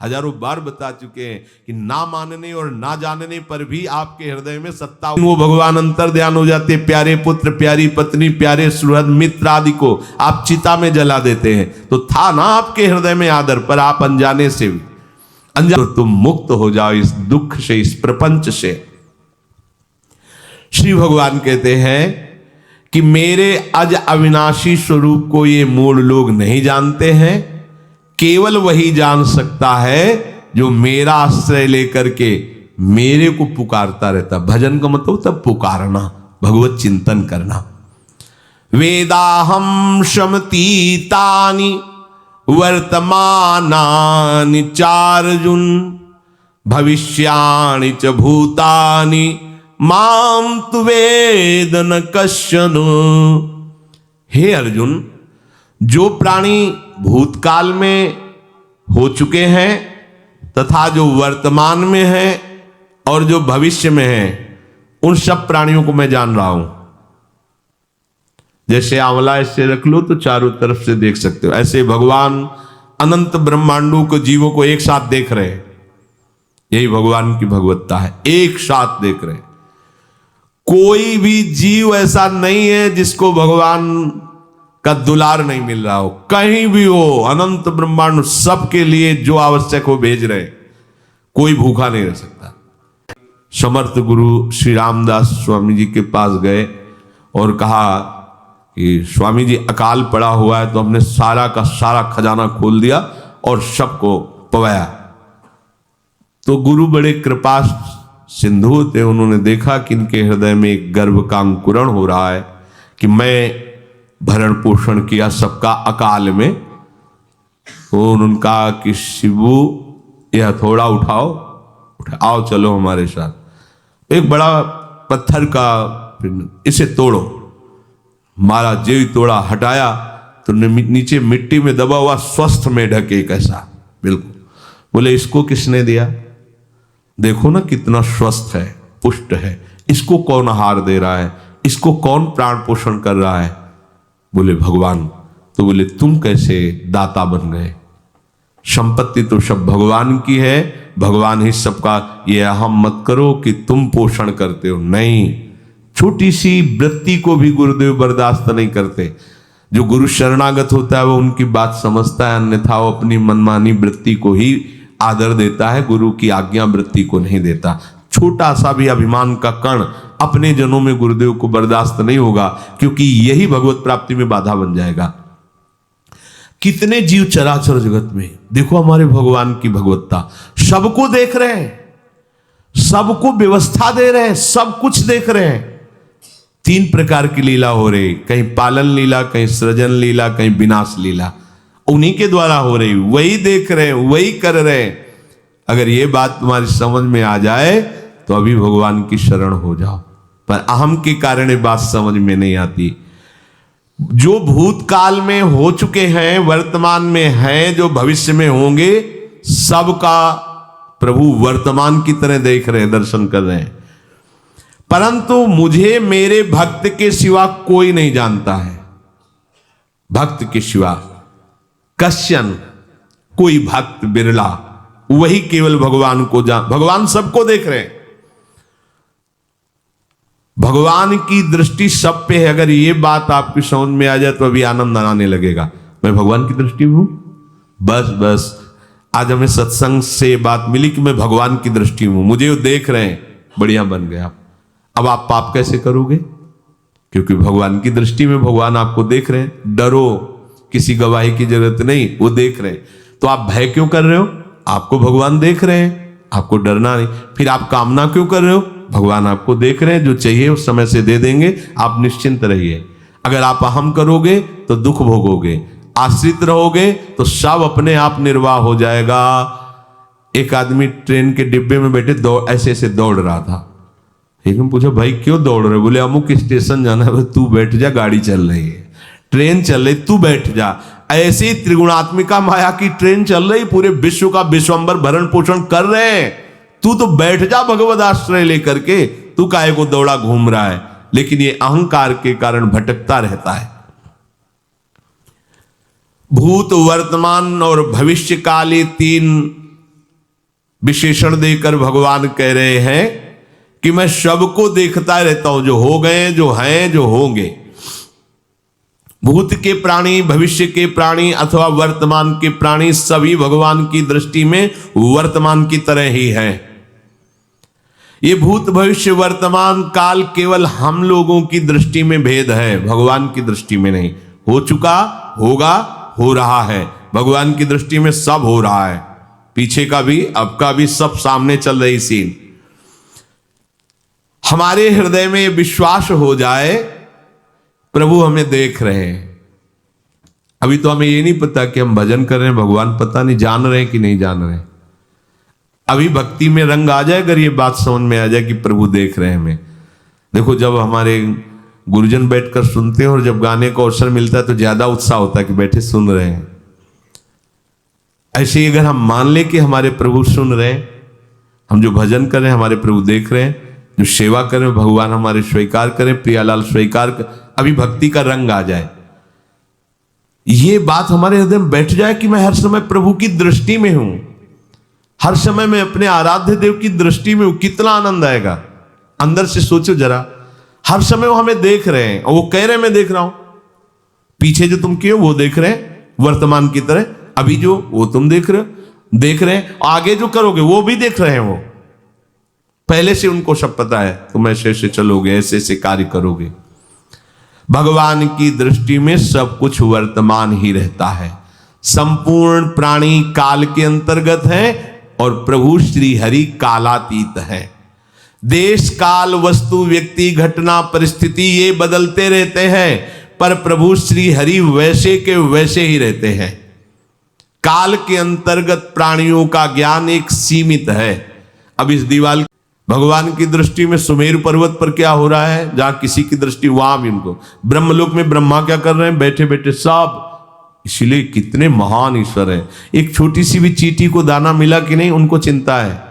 हजारों बार बता चुके हैं कि ना मानने और ना जानने पर भी आपके हृदय में सत्ता, वो भगवान अंतर ध्यान हो जाते। प्यारे पुत्र, प्यारी पत्नी, प्यारे सुहृद मित्र आदि को आप चिता में जला देते हैं। तो था ना आपके हृदय में आदर, पर आप अनजाने से भी तो तुम मुक्त हो जाओ इस दुख से, इस प्रपंच से। श्री भगवान कहते हैं कि मेरे अज अविनाशी स्वरूप को ये मूढ़ लोग नहीं जानते हैं। केवल वही जान सकता है जो मेरा आश्रय लेकर के मेरे को पुकारता रहता। भजन का मतलब तब पुकारना, भगवत चिंतन करना। वेदाहम शमतीतानि वर्तमानानि चार्जुन भविष्याणि च भूतानि माम तु वेद न कश्चन। हे अर्जुन, जो प्राणी भूतकाल में हो चुके हैं तथा जो वर्तमान में हैं और जो भविष्य में हैं, उन सब प्राणियों को मैं जान रहा हूं। जैसे आंवला ऐसे रख लो तो चारों तरफ से देख सकते हो, ऐसे भगवान अनंत ब्रह्मांडों को, जीवों को एक साथ देख रहे हैं। यही भगवान की भगवत्ता है, एक साथ देख रहे हैं। कोई भी जीव ऐसा नहीं है जिसको भगवान का दुलार नहीं मिल रहा हो। कहीं भी हो, अनंत ब्रह्मांड सबके लिए जो आवश्यक हो भेज रहे। कोई भूखा नहीं रह सकता। समर्थ गुरु श्री रामदास स्वामी जी के पास गए और कहा कि स्वामी जी अकाल पड़ा हुआ है, तो हमने सारा का सारा खजाना खोल दिया और सबको पवाया। तो गुरु बड़े कृपा सिंधु थे, उन्होंने देखा कि इनके हृदय में एक गर्भ का अंकुरण हो रहा है कि मैं भरण पोषण किया सबका अकाल में। तो उन्होंने कहा कि शिवू यह थोड़ा उठाओ, आओ चलो हमारे साथ। एक बड़ा पत्थर का, इसे तोड़ो। महाराज जी तोड़ा, हटाया तो नीचे मिट्टी में दबा हुआ स्वस्थ मेढक एक ऐसा बिल्कुल। बोले इसको किसने दिया? देखो ना कितना स्वस्थ है, पुष्ट है। इसको कौन आहार दे रहा है? इसको कौन प्राण पोषण कर रहा है? बोले भगवान। तो बोले तुम कैसे दाता बन गए? संपत्ति तो सब भगवान की है, भगवान ही सबका। ये अहम मत करो कि तुम पोषण करते हो, नहीं। छोटी सी वृत्ति को भी गुरुदेव बर्दाश्त नहीं करते। जो गुरु शरणागत होता है वो उनकी बात समझता है, अन्यथा वो अपनी मनमानी वृत्ति को ही आदर देता है, गुरु की आज्ञा वृत्ति को नहीं देता। छोटा सा भी अभिमान का कण अपने जनों में गुरुदेव को बर्दाश्त नहीं होगा, क्योंकि यही भगवत प्राप्ति में बाधा बन जाएगा। कितने जीव चराचर जगत में, देखो हमारे भगवान की भगवत्ता। सबको देख रहे हैं, सबको व्यवस्था दे रहे हैं, सब कुछ देख रहे हैं। 3 प्रकार की लीला हो रही, कहीं पालन लीला, कहीं सृजन लीला, कहीं विनाश लीला। उन्हीं के द्वारा हो रही, वही देख रहे हैं, वही कर रहे हैं। अगर ये बात तुम्हारी समझ में आ जाए तो अभी भगवान की शरण हो जाओ। पर अहम के कारण ये बात समझ में नहीं आती। जो भूतकाल में हो चुके हैं, वर्तमान में हैं, जो भविष्य में होंगे, सबका प्रभु वर्तमान की तरह देख रहे हैं, दर्शन कर रहे हैं। परंतु मुझे मेरे भक्त के सिवा कोई नहीं जानता है। भक्त के सिवा कश्यन, कोई भक्त बिरला, वही केवल भगवान को भगवान सबको देख रहे हैं। भगवान की दृष्टि सब पे है। अगर ये बात आपकी समझ में आ जाए तो अभी आनंद आने लगेगा। मैं भगवान की दृष्टि में हूं, बस बस। आज हमें सत्संग से बात मिली कि मैं भगवान की दृष्टि में हूं, मुझे वो देख रहे हैं, बढ़िया बन गया। अब आप पाप कैसे करोगे? क्योंकि भगवान की दृष्टि में भगवान आपको देख रहे हैं। डरो, किसी गवाही की जरूरत नहीं, वो देख रहे हैं। तो आप भय क्यों कर रहे हो? आपको भगवान देख रहे हैं, आपको डरना नहीं। फिर आप कामना क्यों कर रहे हो? भगवान आपको देख रहे हैं, जो चाहिए उस समय से दे देंगे, आप निश्चिंत रहिए। अगर आप अहम करोगे तो दुख भोगोगे, आश्रित रहोगे तो सब अपने आप निर्वाह हो जाएगा। एक आदमी ट्रेन के डिब्बे में बैठे ऐसे ऐसे दौड़ रहा था। लेकिन पूछा भाई क्यों दौड़ रहे? बोले अमुक स्टेशन जाना है। तू बैठ जा, गाड़ी चल रही है, ट्रेन चल रही, तू बैठ जा। ऐसी त्रिगुणात्मिका माया की ट्रेन चल रही, पूरे विश्व का विश्वंबर भरण पोषण कर रहे हैं, तू तो बैठ जा भगवद आश्रय लेकर के। तू काहे को दौड़ा घूम रहा है? लेकिन ये अहंकार के कारण भटकता रहता है। भूत, वर्तमान और भविष्य काल, ये 3 विशेषण देकर भगवान कह रहे हैं कि मैं सबको देखता रहता हूं, जो हो गए, जो हैं, जो होंगे। भूत के प्राणी, भविष्य के प्राणी अथवा वर्तमान के प्राणी सभी भगवान की दृष्टि में वर्तमान की तरह ही है। ये भूत, भविष्य, वर्तमान काल केवल हम लोगों की दृष्टि में भेद है, भगवान की दृष्टि में नहीं। हो चुका, होगा, हो रहा है, भगवान की दृष्टि में सब हो रहा है। पीछे का भी, अब का भी, सब सामने चल रही सीन। हमारे हृदय में विश्वास हो जाए प्रभु हमें देख रहे हैं। अभी तो हमें ये नहीं पता कि हम भजन कर रहे हैं, भगवान पता नहीं जान रहे हैं कि नहीं जान रहे हैं। अभी भक्ति में रंग आ जाए, अगर ये बात समझ में आ जाए कि प्रभु देख रहे हैं हमें। देखो, जब हमारे गुरुजन बैठकर सुनते हैं और जब गाने को अवसर मिलता है तो ज्यादा उत्साह होता है कि बैठे सुन रहे हैं। ऐसे ही अगर हम मान ले कि हमारे प्रभु सुन रहे हैं, हम जो भजन कर रहे हैं हमारे प्रभु देख रहे हैं, जो सेवा कर रहे हैं भगवान हमारे स्वीकार करें, प्रियालाल स्वीकार कर, अभी भक्ति का रंग आ जाए, ये बात हमारे हृदय में बैठ जाए कि मैं हर समय प्रभु की दृष्टि में हूं, हर समय मैं अपने आराध्य देव की दृष्टि में हूं, कितना आनंद आएगा। अंदर से सोचो जरा, हर समय वो हमें देख रहे हैं और वो कह रहे हैं मैं देख रहा हूं। पीछे जो तुम किए वो देख रहे हैं वर्तमान की तरह, अभी जो वो तुम देख रहे हैं, आगे जो करोगे वो भी देख रहे हैं। वो पहले से उनको सब पता है, तुम ऐसे ऐसे चलोगे, ऐसे ऐसे कार्य करोगे। भगवान की दृष्टि में सब कुछ वर्तमान ही रहता है। संपूर्ण प्राणी काल के अंतर्गत है और प्रभु श्री हरि कालातीत है। देश, काल, वस्तु, व्यक्ति, घटना, परिस्थिति ये बदलते रहते हैं, पर प्रभु श्री हरि वैसे के वैसे ही रहते हैं। काल के अंतर्गत प्राणियों का ज्ञान एक सीमित है। अब इस दीवाल भगवान की दृष्टि में सुमेरु पर्वत पर क्या हो रहा है, जहां किसी की दृष्टि, वहां भी उनको ब्रह्मलोक में ब्रह्मा क्या कर रहे हैं, बैठे बैठे सब। इसलिए कितने महान ईश्वर हैं। एक छोटी सी भी चींटी को दाना मिला कि नहीं, उनको चिंता है।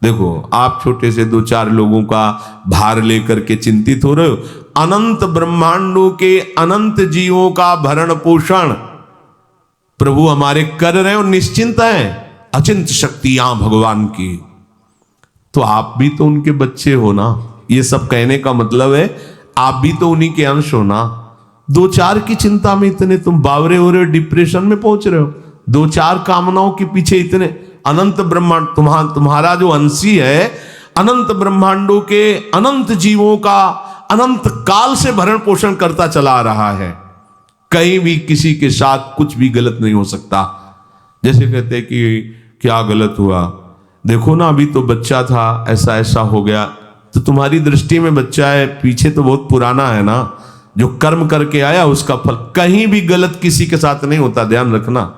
देखो, आप छोटे से 2-4 लोगों का भार लेकर के चिंतित हो रहे हो, अनंत ब्रह्मांडों के अनंत जीवों का भरण पोषण प्रभु हमारे कर रहे हैं और निश्चिंत हैं। अचिंत शक्तियां भगवान की, तो आप भी तो उनके बच्चे हो ना। ये सब कहने का मतलब है आप भी तो उन्हीं के अंश हो ना। 2-4 की चिंता में इतने तुम बावरे हो रहे हो, डिप्रेशन में पहुंच रहे हो। 2-4 कामनाओं के पीछे इतने, अनंत ब्रह्मांड तुम्हारा जो अंशी है, अनंत ब्रह्मांडों के अनंत जीवों का अनंत काल से भरण पोषण करता चला रहा है। कहीं भी किसी के साथ कुछ भी गलत नहीं हो सकता। जैसे कहते कि क्या गलत हुआ, देखो ना अभी तो बच्चा था, ऐसा ऐसा हो गया, तो तुम्हारी दृष्टि में बच्चा है, पीछे तो बहुत पुराना है ना, जो कर्म करके आया उसका फल। कहीं भी गलत किसी के साथ नहीं होता, ध्यान रखना।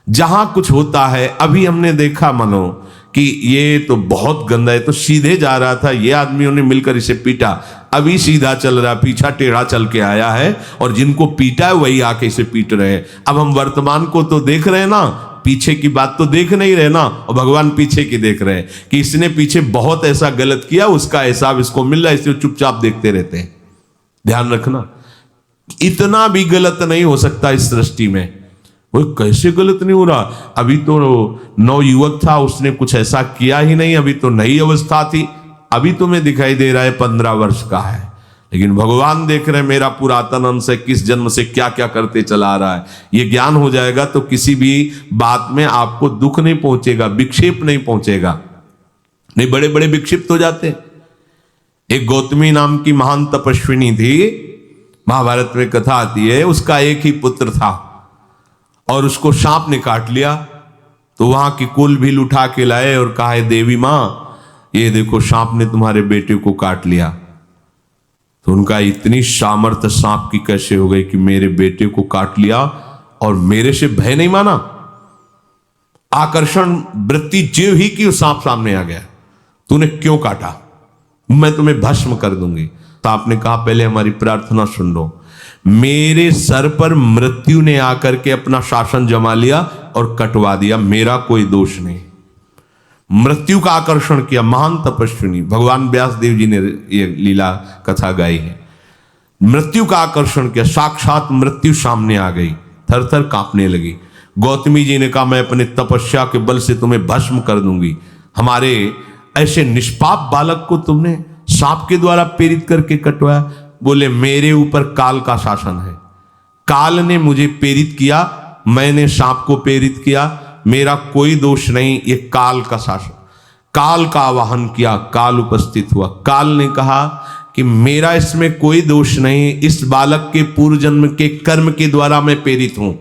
जहां कुछ होता है, अभी हमने देखा मानो कि ये तो बहुत गंदा है, तो सीधे जा रहा था, ये आदमियों ने मिलकर इसे पीटा, अभी सीधा चल रहा, पीछा टेढ़ा चल के आया है, और जिनको पीटा है वही आके इसे पीट रहे हैं। अब हम वर्तमान को तो देख रहे हैं ना, पीछे की बात तो देख नहीं रहे ना, और भगवान पीछे की देख रहे हैं कि इसने पीछे बहुत ऐसा गलत किया, उसका हिसाब इसको मिल रहा है, इसलिए चुपचाप देखते रहते हैं। ध्यान रखना, इतना भी गलत नहीं हो सकता इस सृष्टि में। वो कैसे गलत नहीं हो रहा, अभी तो नवयुवक था, उसने कुछ ऐसा किया ही नहीं, अभी तो नई अवस्था थी, अभी तुम्हें दिखाई दे रहा है 15 वर्ष का है, लेकिन भगवान देख रहे हैं मेरा पुरातन अंश है, किस जन्म से क्या क्या करते चला आ रहा है। ये ज्ञान हो जाएगा तो किसी भी बात में आपको दुख नहीं पहुंचेगा, विक्षेप नहीं पहुंचेगा। नहीं, बड़े बड़े विक्षिप्त हो जाते। एक गौतमी नाम की महान तपस्विनी थी, महाभारत में कथा आती है, उसका एक ही पुत्र था और उसको सांप ने काट लिया। तो वहां की कुल भी उठा के लाए और कहा, देवी मां ये देखो सांप ने तुम्हारे बेटे को काट लिया। तो उनका इतनी सामर्थ्य सांप की कैसे हो गई कि मेरे बेटे को काट लिया और मेरे से भय नहीं माना। आकर्षण वृत्ति जीव ही की, सांप सामने आ गया, तूने क्यों काटा, मैं तुम्हें भस्म कर दूंगी। तो आपने कहा पहले हमारी प्रार्थना सुन लो। मेरे सर पर मृत्यु ने आकर के अपना शासन जमा लिया और कटवा दिया, मेरा कोई दोष नहीं। मृत्यु का आकर्षण किया, महान तपस्विनी, भगवान व्यास देव जी ने ये लीला कथा गाई है। मृत्यु का आकर्षण किया, साक्षात मृत्यु सामने आ गई, थर थर कांपने लगी। गौतमी जी ने कहा मैं अपने तपस्या के बल से तुम्हें भस्म कर दूंगी। हमारे ऐसे निष्पाप बालक को तुमने सांप के द्वारा प्रेरित करके कटवाया। बोले मेरे ऊपर काल का शासन है, काल ने मुझे प्रेरित किया, मैंने सांप को प्रेरित किया, मेरा कोई दोष नहीं, ये काल का शासन। काल का आवाहन किया, काल उपस्थित हुआ। काल ने कहा कि मेरा इसमें कोई दोष नहीं, इस बालक के पूर्व जन्म के कर्म के द्वारा मैं प्रेरित हूं।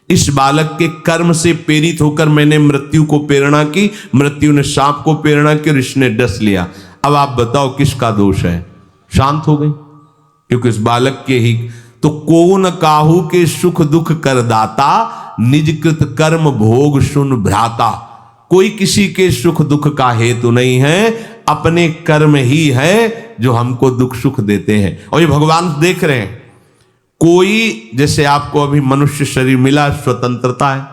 इस बालक के कर्म से प्रेरित होकर मैंने मृत्यु को प्रेरणा की, मृत्यु ने सांप को प्रेरणा की, ऋषि ने डस लिया। अब आप बताओ किसका दोष है? शांत हो गई, क्योंकि इस बालक के ही तो को न काहू के सुख दुख करदाता, निजकृत कर्म भोग सुन भ्राता। कोई किसी के सुख दुख का हेतु नहीं है, अपने कर्म ही है जो हमको दुख सुख देते हैं। और ये भगवान देख रहे हैं। कोई जैसे आपको अभी मनुष्य शरीर मिला, स्वतंत्रता है,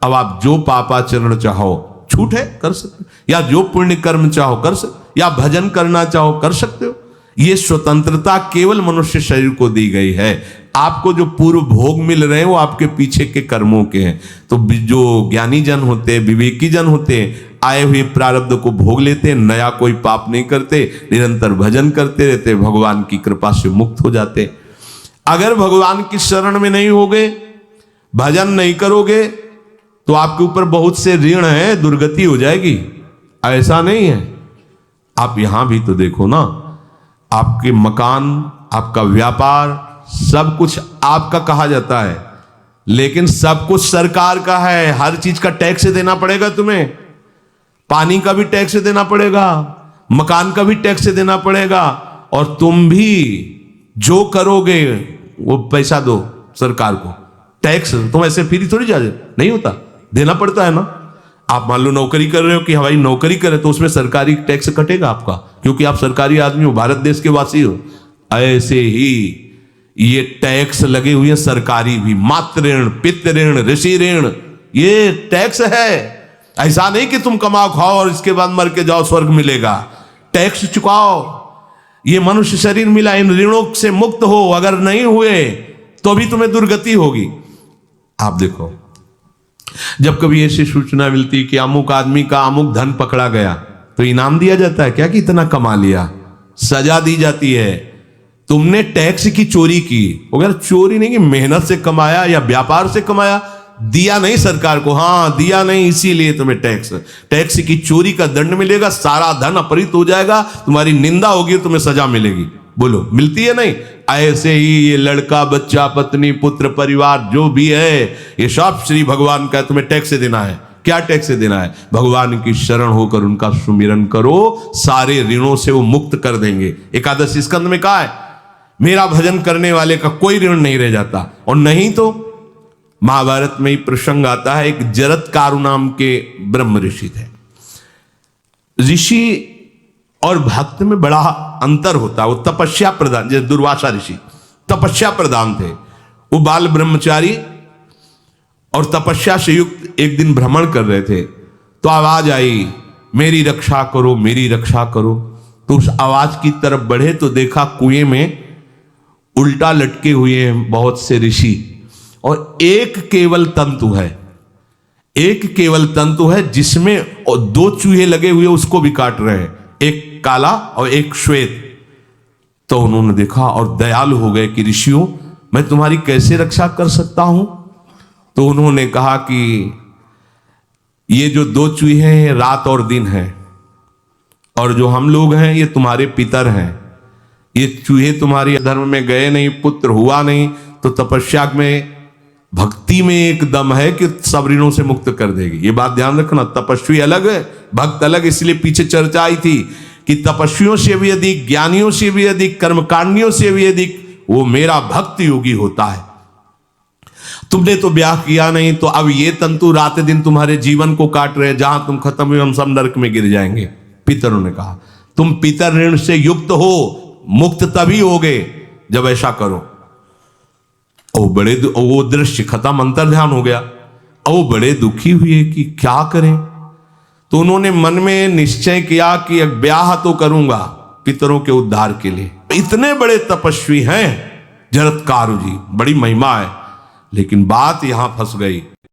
अब आप जो पापाचरण चाहो छूट है कर सकते हो, या जो पुण्य कर्म चाहो कर सकते, या भजन करना चाहो कर सकते हो। ये स्वतंत्रता केवल मनुष्य शरीर को दी गई है। आपको जो पूर्व भोग मिल रहे हैं वो आपके पीछे के कर्मों के हैं। तो जो ज्ञानी जन होते हैं, विवेकी जन होते हैं, आए हुए प्रारब्ध को भोग लेते हैं, नया कोई पाप नहीं करते, निरंतर भजन करते रहते, भगवान की कृपा से मुक्त हो जाते। अगर भगवान की शरण में नहीं होगे, भजन नहीं करोगे, तो आपके ऊपर बहुत से ऋण है, दुर्गति हो जाएगी। ऐसा नहीं है। आप यहां भी तो देखो ना, आपके मकान, आपका व्यापार, सब कुछ आपका कहा जाता है, लेकिन सब कुछ सरकार का है। हर चीज का टैक्स देना पड़ेगा तुम्हें। पानी का भी टैक्स देना पड़ेगा, मकान का भी टैक्स देना पड़ेगा, और तुम भी जो करोगे वो पैसा दो सरकार को। टैक्स तुम ऐसे फ्री थोड़ी जा नहीं होता, देना पड़ता है ना। आप मान लो नौकरी कर रहे हो कि हमारी नौकरी करे, तो उसमें सरकारी टैक्स कटेगा आपका, क्योंकि आप सरकारी आदमी हो, भारत देश के वासी हो। ऐसे ही ये टैक्स लगे हुए हैं सरकारी भी, मातृ ऋण, पितृ ऋण, ऋषि ऋण, ये टैक्स है। ऐसा नहीं कि तुम कमाओ खाओ और इसके बाद मर के जाओ स्वर्ग मिलेगा। टैक्स चुकाओ। ये मनुष्य शरीर मिला, इन ऋणों से मुक्त हो। अगर नहीं हुए तो भी तुम्हें दुर्गति होगी। आप देखो, जब कभी ऐसी सूचना मिलती कि अमुक आदमी का अमुक धन पकड़ा गया, तो इनाम दिया जाता है क्या कि इतना कमा लिया? सजा दी जाती है। तुमने टैक्स की चोरी की, अगर चोरी नहीं की मेहनत से कमाया या व्यापार से कमाया, दिया नहीं सरकार को, हाँ दिया नहीं, इसीलिए तुम्हें टैक्स की चोरी का दंड मिलेगा, सारा धन अपहृत हो जाएगा, तुम्हारी निंदा होगी, तुम्हें सजा मिलेगी। बोलो मिलती है नहीं? ऐसे ही ये लड़का, बच्चा, पत्नी, पुत्र, परिवार जो भी है, ये सब श्री भगवान का तुम्हें टैक्स देना है। क्या टैक्स देना है? भगवान की शरण होकर उनका सुमिरन करो, सारे ऋणों से वो मुक्त कर देंगे। एकादश स्कंद में कहा है, मेरा भजन करने वाले का कोई ऋण नहीं रह जाता। और नहीं तो महाभारत में ही प्रसंग आता है, एक जरत्कारु नाम के ब्रह्म ऋषि थे। ऋषि और भक्त में बड़ा अंतर होता है। वो तपस्या प्रधान, जैसे दुर्वासा ऋषि तपस्या प्रधान थे, वो बाल ब्रह्मचारी और तपस्या से युक्त एक दिन भ्रमण कर रहे थे, तो आवाज आई, मेरी रक्षा करो, मेरी रक्षा करो। तो उस आवाज की तरफ बढ़े तो देखा कुएं में उल्टा लटके हुए हैं बहुत से ऋषि, और एक केवल तंतु है, एक केवल तंतु है जिसमें दो चूहे लगे हुए उसको भी काट रहे हैं, एक काला और एक श्वेत। तो उन्होंने देखा और दयालु हो गए कि ऋषियों, मैं तुम्हारी कैसे रक्षा कर सकता हूं? तो उन्होंने कहा कि ये जो दो चूहे हैं रात और दिन हैं, और जो हम लोग हैं ये तुम्हारे पितर हैं। ये चूहे तुम्हारी धर्म में गए नहीं, पुत्र हुआ नहीं, तो तपस्या में, भक्ति में एक दम है कि सब ऋणों से मुक्त कर देगी। ये बात ध्यान रखना, तपस्वी अलग है, भक्त अलग। इसलिए पीछे चर्चा आई थी कि तपस्वियों से भी अधिक, ज्ञानियों से भी अधिक, कर्मकांडियों से भी अधिक वो मेरा भक्त योगी होता है। तुमने तो ब्याह किया नहीं, तो अब ये तंतु रात दिन तुम्हारे जीवन को काट रहे, जहां तुम खत्म हुए हम सब नरक में गिर जाएंगे। पितरों ने कहा, तुम पितर ऋण से युक्त हो, मुक्त तभी होगे जब ऐसा करो। वो दृश्य खत्म, अंतर ध्यान हो गया। वो बड़े दुखी हुए कि क्या करें। तो उन्होंने मन में निश्चय किया कि एक ब्याह तो करूंगा पितरों के उद्धार के लिए। इतने बड़े तपस्वी हैं जरत्कारु जी, बड़ी महिमा है। लेकिन बात यहां फंस गई।